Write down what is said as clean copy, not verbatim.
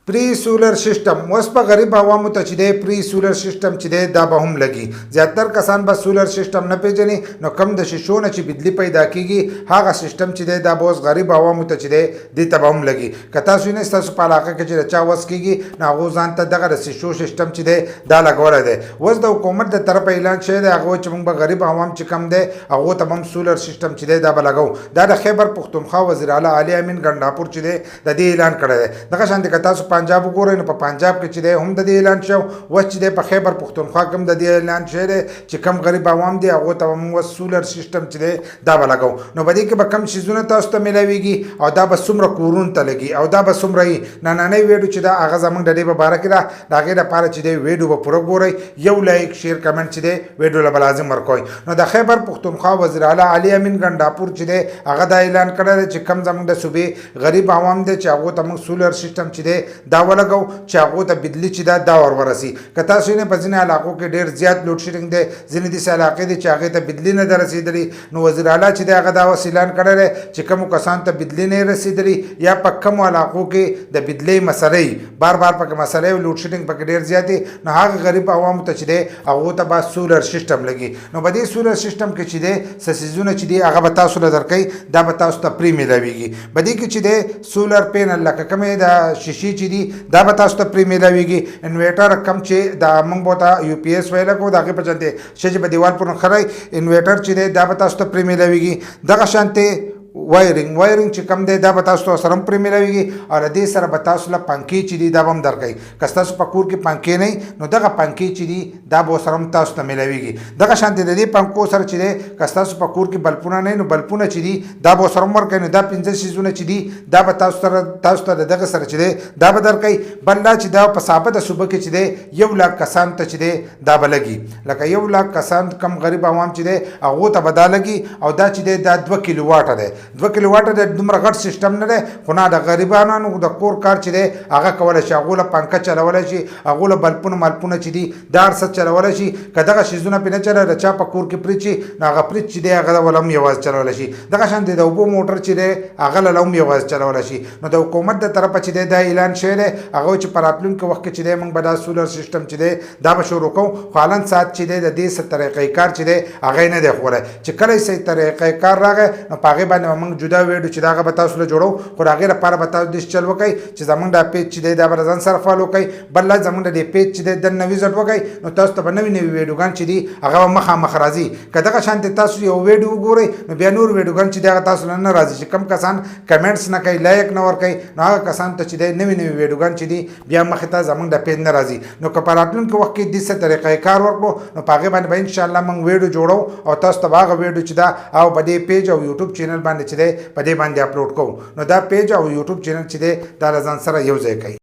پری سولر سسٹم اوس په غریب عوامو ته چې دی پری سولر سسٹم چې دی دا به هم لګي. زیاتر کسان به سولر سسٹم نه پیژني، نو کم د شیشو نه چې بجلی پیدا کیږي هغه سسٹم چې دی دا به اوس غریب عوامو ته چې دی دې ته به هم لګي. که تاسو نه ستاسو په علاقه کې چې چا وس کیږي نو هغو ځان ته دغه د شیشو سسٹم چې دی دا لګولی دی. اوس د حکومت د طرفه اعلان شوی دی هغه چې موږ به غریب عوام چې کم دی هغو ته هم سولر سسٹم چې دی دا به لګو. دا د خیبر پختونخواہ وزیر اعلی امین گنڈاپور چې دی د دې اعلان کړی دی. دغه شان که تاسو پنجاب وګورئ نو په پنجاب کې چې دی هم د دې اعلان شو، اوس چې دی په خیبر پختونخوا کې هم د دې اعلان شوی دی چې کم غریب عوام دي هغو ته به موږ سولر سسٹم چې دی دا به لګو. نو په دې کې به کم شیزونه تاسو ته میلاویږي او دا به څومره کورونو ته لګي او دا به څومره وي. نننۍ ویډیو چې دا هغه زموږ د دې په باره کې ده، د هغې لپاره چې دی ویډیو به پوره ګورئ، یو لایک شیر کمنټ چې دی ویډیو له به لازم ورکوئ. نو د خیبر پختونخوا وزیر اعلی امین گنډاپور چې دی هغه دا اعلان کړی دی چې کم زموږ د صوبې غریب عوام دی چې هغو ته موږ سولر سسٹم چې دی دا ولګو چې هغو ته بجلی چې دا ورورسي. که تاسو یې په ځینې علاقو کې ډېر زیات لوډ شیډینګ دی، ځینې داسې علاقې دي چې هغې ته بجلی نه ده رسېدلې، نو وزیر اعلی چې دی هغه دا اوس اعلان کړی دی چې کومو کسانو ته بجلی نه رسېدلې یا په کومو علاقو کې د بجلی مسلې بار پکې مسلې لوډ شیډینګ پکې ډېر زیات دي، نو هغه غریب عوامو ته چې دی هغو ته به سولر سسٹم لګي. نو په دې سولر سسٹم کې چې دی څه څیزونه چې دي هغه به تاسو له درکوي، دا به تاسو ته پرې میلاویږي. په دې کې چې دی سولر پینل لکه کومې د شیشې چې دي دا به تاسو ته پرې میلاویږي. انویټر کم چې دا موږ به ته یو پی ایس ویله کوو د هغې په شانتې ښه چې په دیوال پورې نښلی انویټر چې دی دا به تاسو ته پرې میلاویږي. دغه شانتې وایرنګ چې کم دی دا به تاسو ته سره هم پرې میلاویږي او له دې سره به تاسو له پنکې چې دي دا به هم درکوي. که ستاسو په کور کې پنکې نه وي نو دغه پنکې چې دي دا به سره هم تاسو ته میلاویږي. دغه شانتې د دې پنکو سره چې دی که ستاسو په کور کې بلپونه نه وي نو بلپونه چې دي دا به سره هم ورکوي. نو دا 5 څیزونه چې دي دا به تاسو ته د دغه سره چې دی دا به درکوي. بل دا چې دا په ثابته صوبه کې چې دی 1 لاک کسان ته چې دی دا به لګي. لکه 1 لاک کسان کم غریب عوام چې دی هغو ته به دا لګي او دا چې دی دا 2 کیلو واټه دی. 2 کیلو واټه د دومره غټ سسٹم نه دی، خو نه د غریبانو د کور کار چې دی هغه کولی شي، هغو له پنکه چلولی شي، هغو له بلپونه ملپونه چې دي دا هر څه چلولی شي. که دغه شیزونه پرې نه چلوي د چا په کور کې فریج شي نو هغه فریج چې دی هغه ول هم یوازې چلولی شي. دغه شان د اوبو موټر چې دی هغه له هم یوازې چلولی شي. نو د حکومت د طرفه چې دی دا اعلان شوی دی هغه چې په راتلونکي وخت کې چې دی موږ به دا سولر سسٹم چې دی دا به شروع کوو. خو حالن ساعت چې دی د دې څه طریقې کار چې دی هغه نه دی ښولی. چې کله یې صحیح طریقې کار راغی نو په هغې باندې به موږ جدا ویډیو چې دا هغه به تاسو له جوړو. خو د هغې لپاره به تاسو داسې چل وکئ چې زموږ دا پیج چې دی دا به ځان سره فالو کوئ. بل لا زموږ د دې پیج چې دی دننه وزټ وکئ نو تاسو ته به نوي ویډیوګان چې دي هغه به مخامخ راځي. که دغه شانتې تاسو یو ویډیو وګورئ نو بیا نور ویډیوګان چې دی هغه تاسو له نه راځي. چې کم کسان کمنټس نه کوي، لایک نه ورکوي، نو هغه کسان ته چې دی نوي ویډیوګان چې دي بیا مخې ته زموږ د پیج نه راځي. نو که په راتلونکي وخت کې داسې طریقې کار وکړو نو په هغې باندې به انشاءالله موږ ویډیو جوړو او تاسو ته به هغه ویډیو چې دا او په دې پیج او یوټیوب چینل باندې چې دی په دې باندې اپلوډ کوو. نو دا پیج او یوټیوب چینل چې دی دا له ځان سره یو ځای کوي.